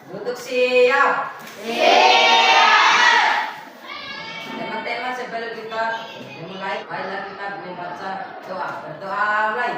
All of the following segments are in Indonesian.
Duduk siap. Siap. Tema-tema sebelum kita memulai, marilah kita membaca doa. Berdoa mulai.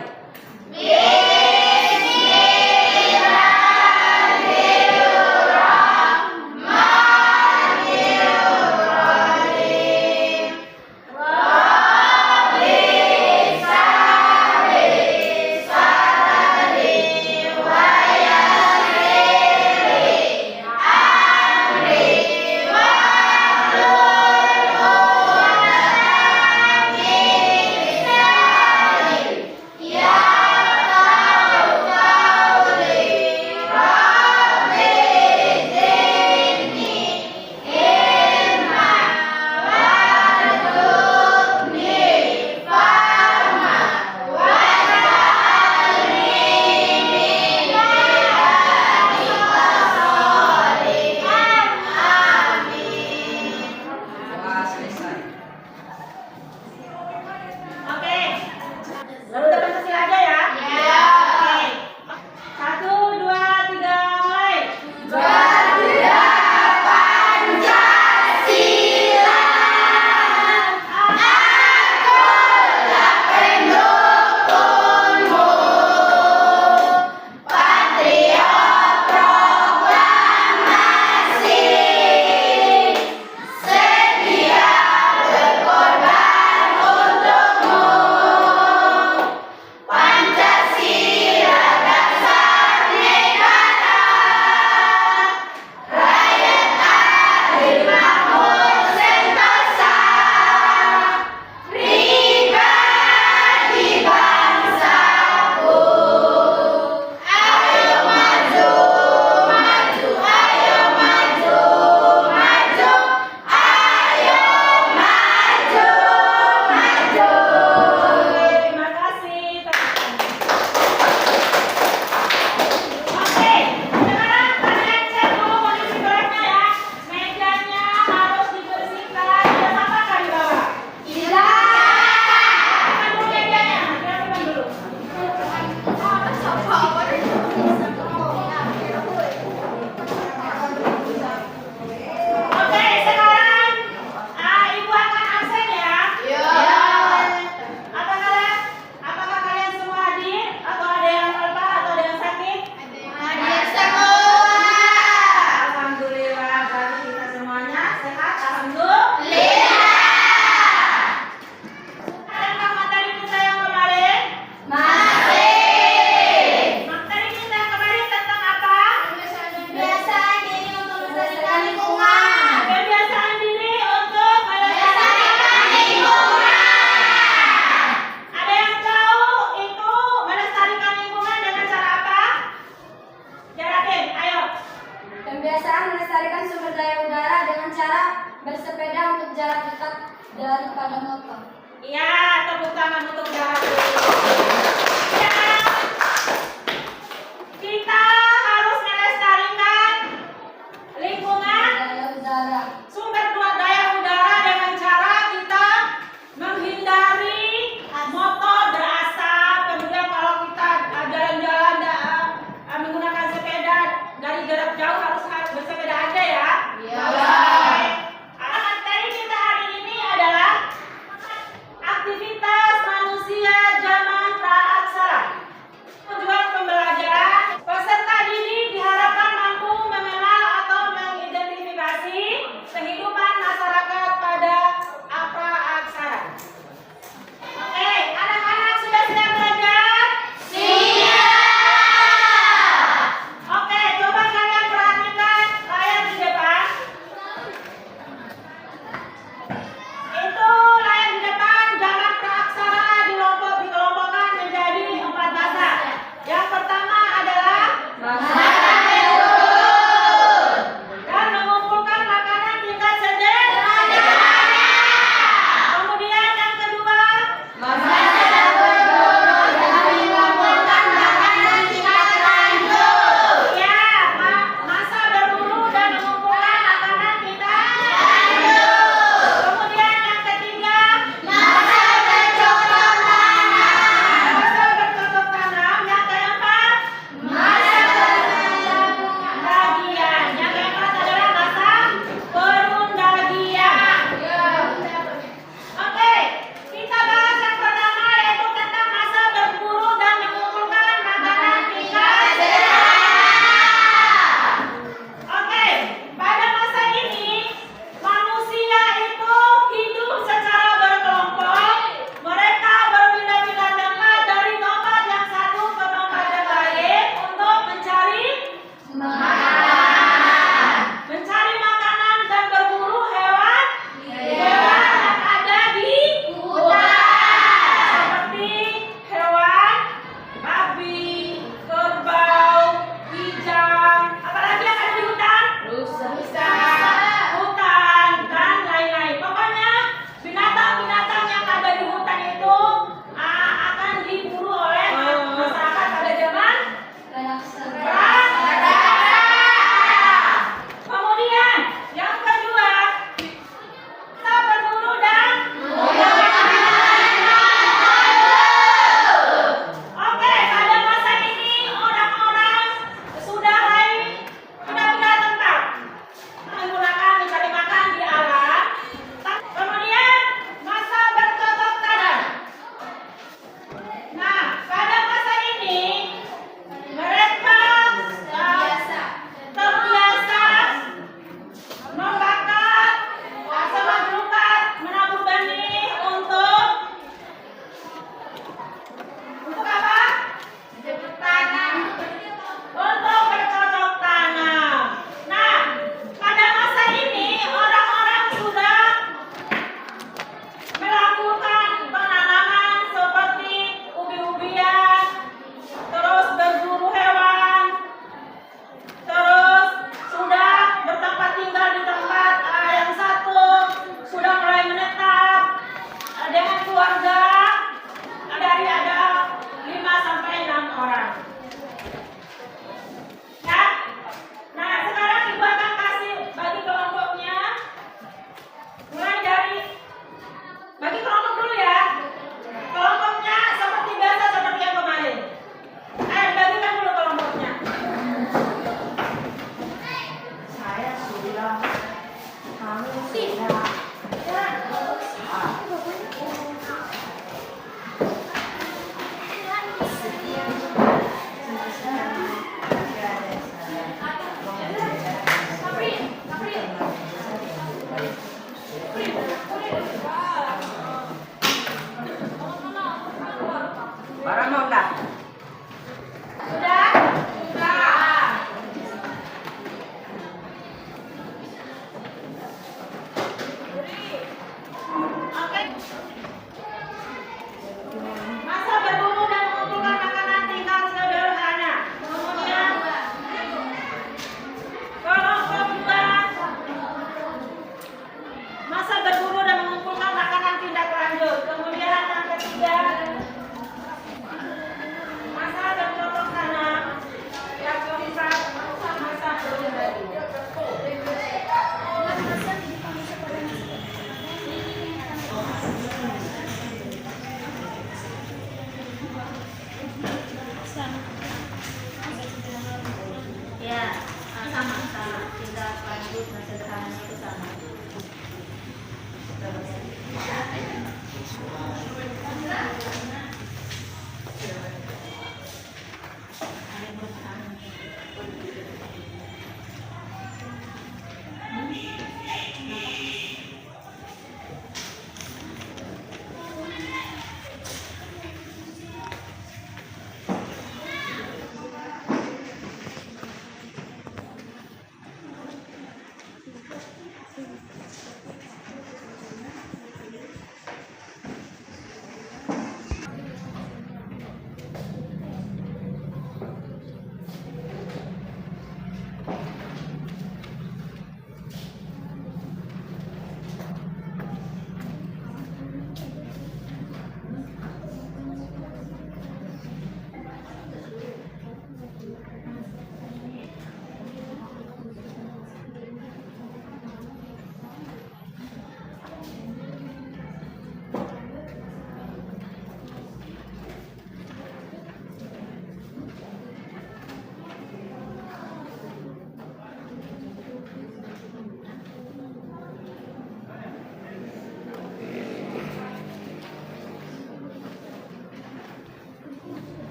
Doa selesai. Oke. Lalu udah Pancasila aja ya? Iya. Oke. 1, 2, 3, mulai. Berdua Pancasila. Akulah pendukungmu, patriot proklamasi, sedia berkorban untukmu. Pancasila dasar negara, rakyat adil makmur sentosa, pribadi bangsaku. Ayo maju, maju, ayo maju, maju, ayo maju, maju. Terima kasih. Oke, sekarang kalian cek dulu kondisi kelasnya ya. Mejanya harus dibersihkan. Ada sampah nggak di bawah? Tidak. Bukan dulu mejanya, rapikan dulu. Oke, sekarang Ibu akan absen ya. Apakah kalian semua hadir atau ada yang lupa atau ada yang sakit? Alhamdulillah, berarti kita semuanya sehat. Alhamdulillah. Tentang materi kita yang kemarin, materi kita yang kemarin tentang apa? Kebiasaan diri untuk melestarikan lingkungan. Ada yang tahu itu melestarikan lingkungan dengan cara apa? Jelasin, ayo. Kebiasaan melestarikan sumber daya udara dengan cara bersepeda untuk jarak dekat daripada motor. Iya, tepuk tangan untuk jelasin. Ya, kita harus melestarikan lingkungan Daya udara. sumber daya udara dengan cara kita menghindari motor berasap. Kemudian kalau kita jalan-jalan menggunakan sepeda dari jarak jauh harus bersepeda aja ya. Iya. Oke. Materi kita hari ini adalah aktivitas manusia zaman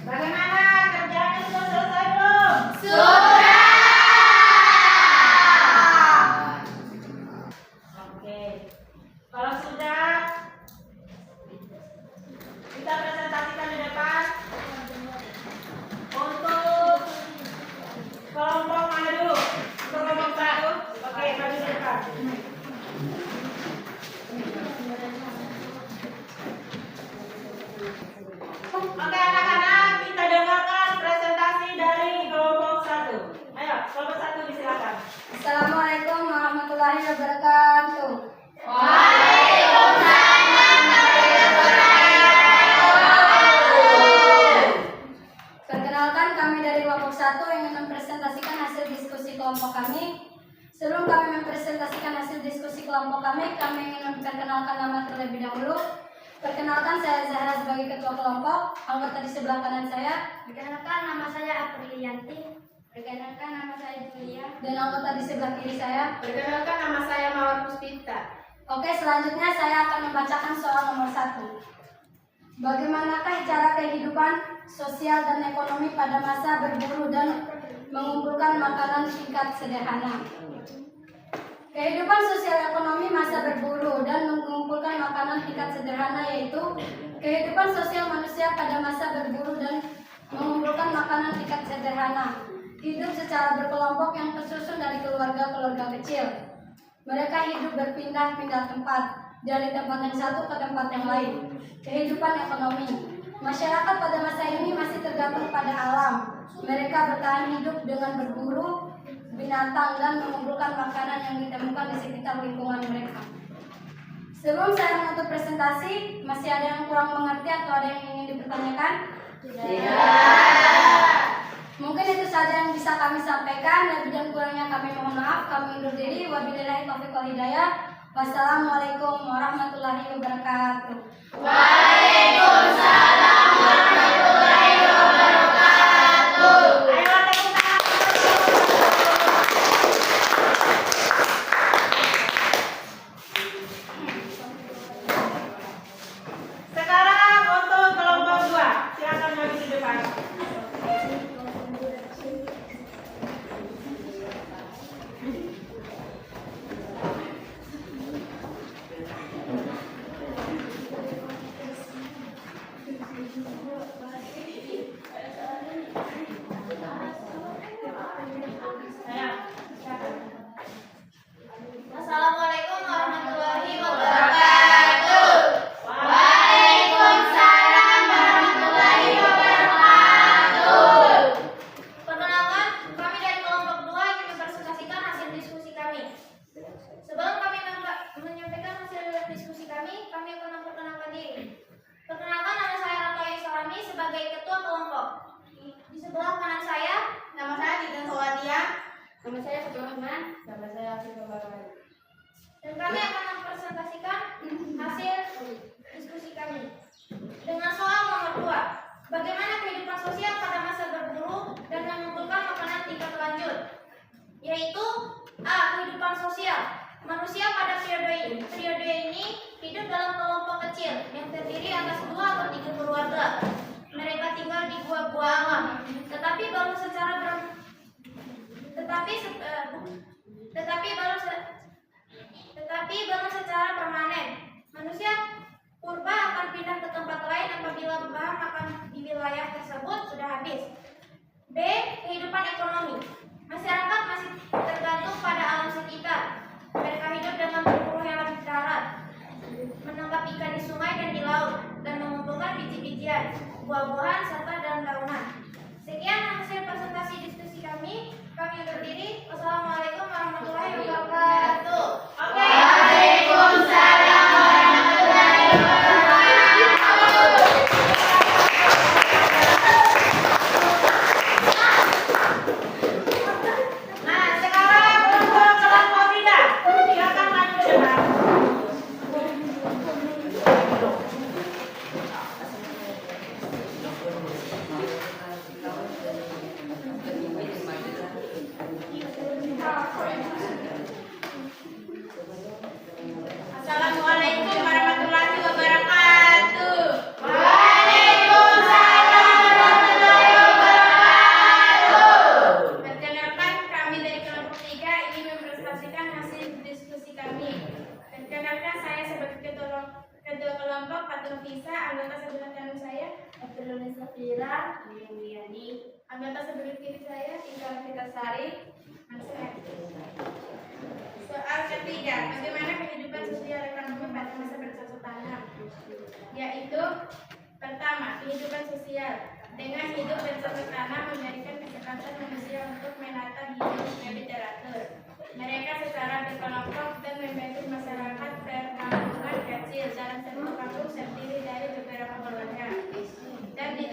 Bagaimana kerjaannya sudah selesai belum? Oke. Kalau sudah, kita presentasikan di depan untuk kelompok mana dulu? Untuk kelompok 1. Oke, maju di depan. Oke anak-anak, kita dengarkan presentasi dari kelompok 1. Ayo, kelompok 1 disilakan. Assalamualaikum warahmatullahi wabarakatuh. Perkenalkan, kami dari kelompok 1 ingin mempresentasikan hasil diskusi kelompok kami. Sebelum kami mempresentasikan hasil diskusi kelompok kami ingin memperkenalkan nama terlebih dahulu. Perkenalkan, saya Zahra sebagai ketua kelompok. Anggota di sebelah kanan saya. Perkenalkan, nama saya Aprilianti. Perkenalkan, nama saya Julia. Dan anggota di sebelah kiri saya. Perkenalkan, nama saya Mawar Puspita. Oke, selanjutnya saya akan membacakan soal nomor 1. Bagaimanakah cara kehidupan sosial dan ekonomi pada masa berburu dan mengumpulkan makanan tingkat sederhana? Kehidupan sosial ekonomi masa berburu dan mengumpulkan makanan tingkat sederhana yaitu kehidupan sosial manusia pada masa berburu dan mengumpulkan makanan tingkat sederhana. Hidup secara berkelompok yang tersusun dari keluarga-keluarga kecil. Mereka hidup berpindah-pindah tempat, dari tempat yang satu ke tempat yang lain. Kehidupan ekonomi. Masyarakat pada masa ini masih tergantung pada alam. Mereka bertahan hidup dengan berburu binatang dan mengumpulkan makanan yang ditemukan di sekitar lingkungan mereka. Sebelum saya menutup presentasi, masih ada yang kurang mengerti atau ada yang ingin dipertanyakan? Tidak. Mungkin itu saja yang bisa kami sampaikan. Lebih dan kurangnya kami mohon maaf. Kami undur diri. Wabillahi taufiq wal hidayah. Wassalamualaikum warahmatullahi wabarakatuh. Waalaikumsalam warahmatullahi wabarakatuh. Ayo tepuk tangan. Sekarang untuk kelompok 2, silakan maju di depan. sebuah alam, tetapi baru secara permanen. Manusia purba akan pindah ke tempat lain apabila bahan makan di wilayah tersebut sudah habis. B. Kehidupan ekonomi. Masyarakat masih tergantung pada alam sekitar. Mereka hidup dengan berburu hewan darat, menangkap ikan di sungai dan di laut, dan mengumpulkan biji-bijian, buah-buahan, serta daun-daunan. Sekian hasil presentasi diskusi kami. Kami undur diri. Wassalamualaikum warahmatullahi wabarakatuh. Waalaikumsalam warahmatullahi wabarakatuh. Nah, sekarang untuk kelompok 3. Silakan maju ke depan. Assalamualaikum warahmatullahi wabarakatuh. Waalaikumsalam warahmatullahi wabarakatuh. Perkenalkan, kami dari kelompok 3 ingin mempresentasikan hasil diskusi kami. Perkenalkan, saya sebagai ketua kelompok Fatul Fisa, anggota sebelah kanan saya Abdul Safira Wiyani, anggota sebelah kiri saya Tinggal Fitasari. Soal ketiga, bagaimana kehidupan sosial ekonomi pada masa bercocok tanam? Yaitu, pertama, kehidupan sosial. Dengan hidup bercocok tanam memberikan kesempatan manusia untuk menata hidup secara teratur. Mereka secara berkelompok dan membantu masyarakat perkampungan kecil dalam satu kampung terdiri dari beberapa keluarga. Dan di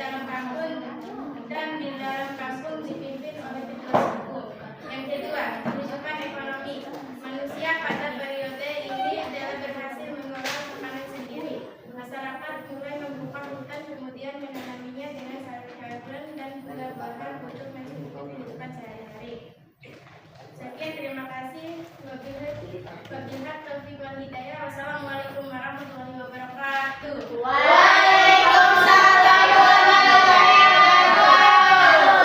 dalam kampung dipimpin oleh ketua suku. Yang kedua, kehidupan ekonomi. Manusia pada periode ini adalah berhasil mengolah makanan sendiri. Masyarakat mulai membuka hutan kemudian menanaminya dengan sayur-sayuran dan buah-buahan untuk mencukupi kehidupan sehari-hari. Sekian, terima kasih. Wabillahi taufiq wal hidayah. Wassalamualaikum warahmatullahi wabarakatuh. Waalaikumsalam warahmatullahi wabarakatuh.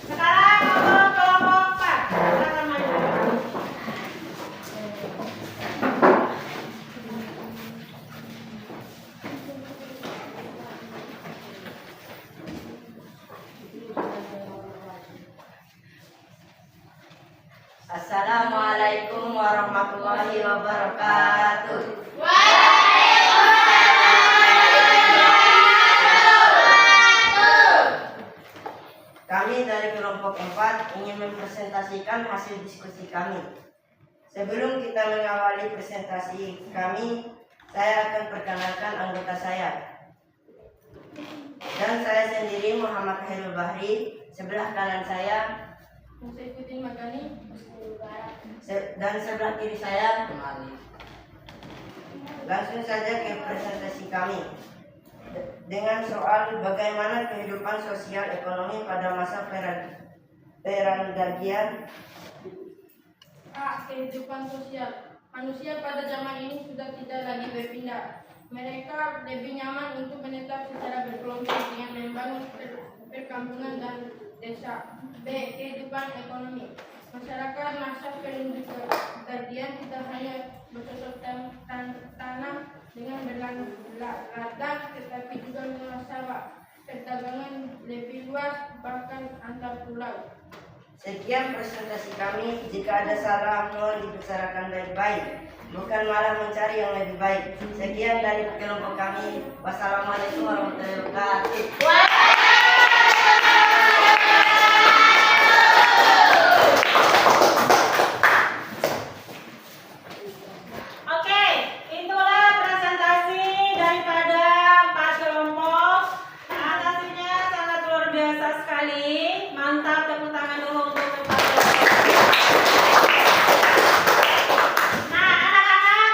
Sekarang untuk kelompok 4. Silakan maju. Assalamualaikum warahmatullahi wabarakatuh. Kami dari kelompok 4 ingin mempresentasikan hasil diskusi kami. Sebelum kita mengawali presentasi kami, saya akan perkenalkan anggota saya. Dan saya sendiri Muhammad Khairul Bahri, sebelah kanan saya Musaifuddin Magani. dan sebelah kiri saya. Langsung saja ke presentasi kami dengan soal bagaimana kehidupan sosial ekonomi pada masa peradaban. A. Kehidupan sosial. Manusia pada zaman ini sudah tidak lagi berpindah. Mereka lebih nyaman untuk menetap secara berkelompok dengan membangun perkampungan dan desa. B. Kehidupan ekonomi. Masyarakat masa peradaban tidak hanya bercocok tanam dengan berladang, tetapi juga mengolah sawah. Perdagangan lebih luas, bahkan antar pulau. Sekian presentasi kami. Jika ada salah, mohon dibicarakan baik-baik, bukan malah mencari yang lebih baik. Sekian dari kelompok kami. Wassalamualaikum warahmatullahi wabarakatuh. Oke, itulah presentasi daripada 4 kelompok. Presentasinya sangat luar biasa sekali. Mantap, tepuk tangan dulu untuk kelompok. Nah, anak-anak,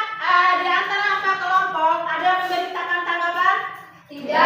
di antara 4 kelompok ada yang memberitakan tanggapan? Tidak.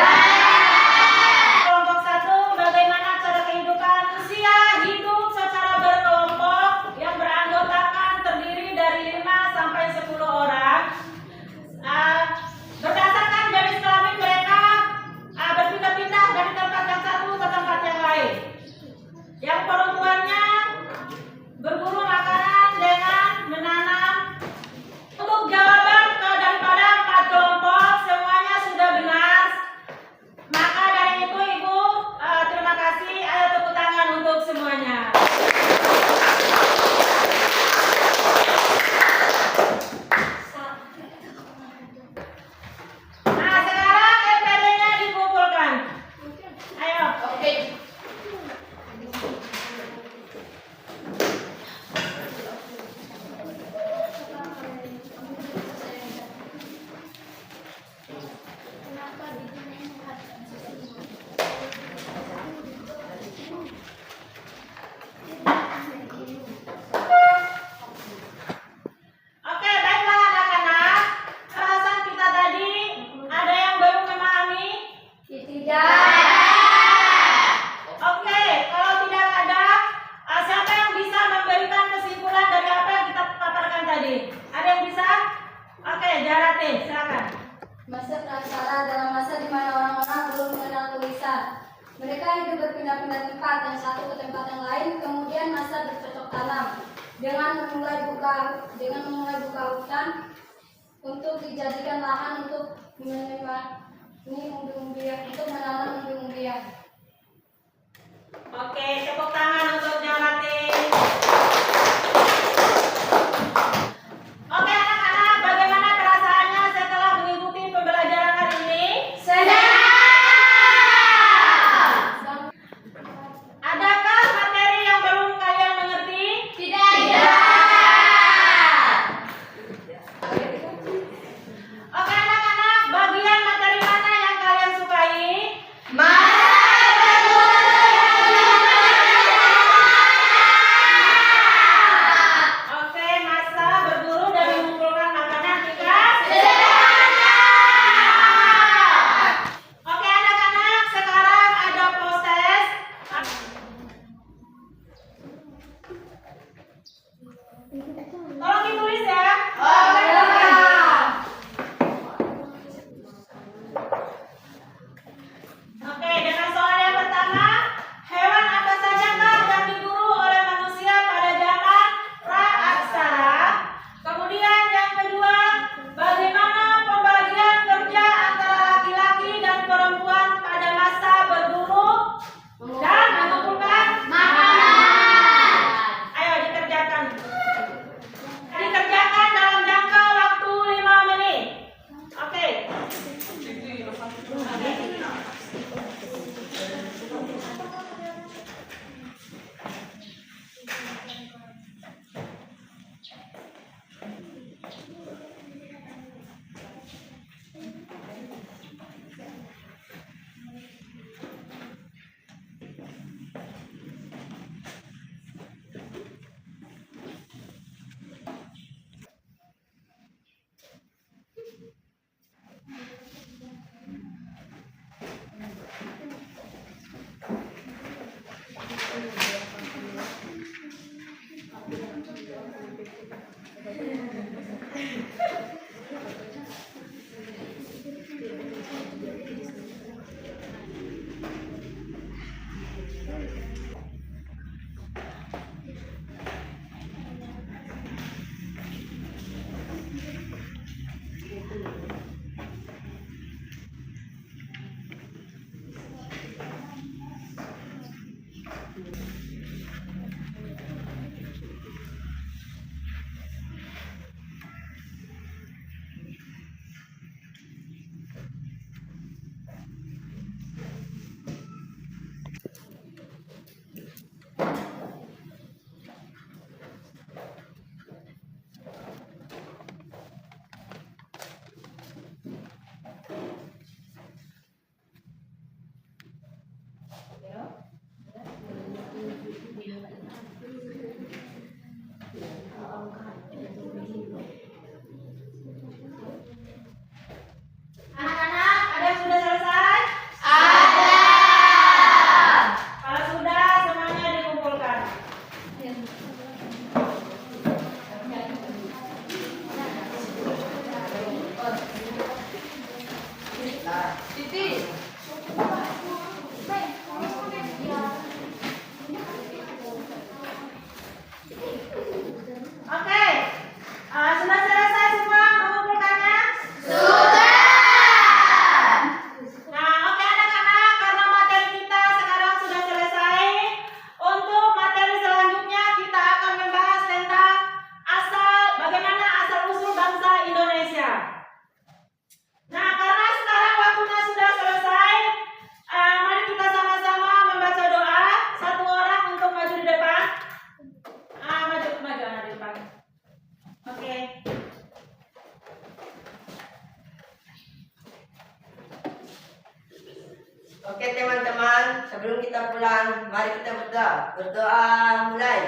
Jarate, silakan. Masa praksara adalah masa di mana orang-orang belum mengenal tulisan. Mereka hidup berpindah-pindah tempat, yang satu ke tempat yang lain, kemudian masa bercocok tanam dengan memulai buka hutan untuk dijadikan lahan untuk menanam umbi-umbian. Oke, tepuk tangan untuk Jarate. Oke anak-anak, bagaimana perasaannya setelah mengikuti pembelajaran hari ini? Adakah materi yang belum kalian mengerti? Oke anak-anak, bagian materi mana yang kalian sukai? Oke, masa berburu dan mengumpulkan makanan tidak? Oke anak-anak, sekarang ada proses. Tolong ditulis ya. Oke, dengan soal yang pertama, hewan apa sajakah yang diburu oleh manusia pada zaman pra-aksara? Kemudian yang kedua, bagaimana pembagian kerja antara laki-laki dan perempuan pada masa berburu dan mengumpulkan makanan? Ayo dikerjakan. Dikerjakan dalam jangka waktu 5 menit. Oke. Anak-anak, ada yang sudah selesai? Kalau sudah, semuanya dikumpulkan. Oke, sudah selesai semua mengumpulkannya? Nah, oke anak-anak, karena materi kita sekarang sudah selesai. Untuk materi selanjutnya kita akan membahas tentang bagaimana asal-usul bangsa Indonesia. Nah, karena sekarang waktunya sudah selesai, mari kita sama-sama membaca doa. Satu orang untuk maju di depan. Maju anak di depan. Oke. Oke teman-teman, sebelum kita pulang, mari kita berdoa. Berdoa mulai.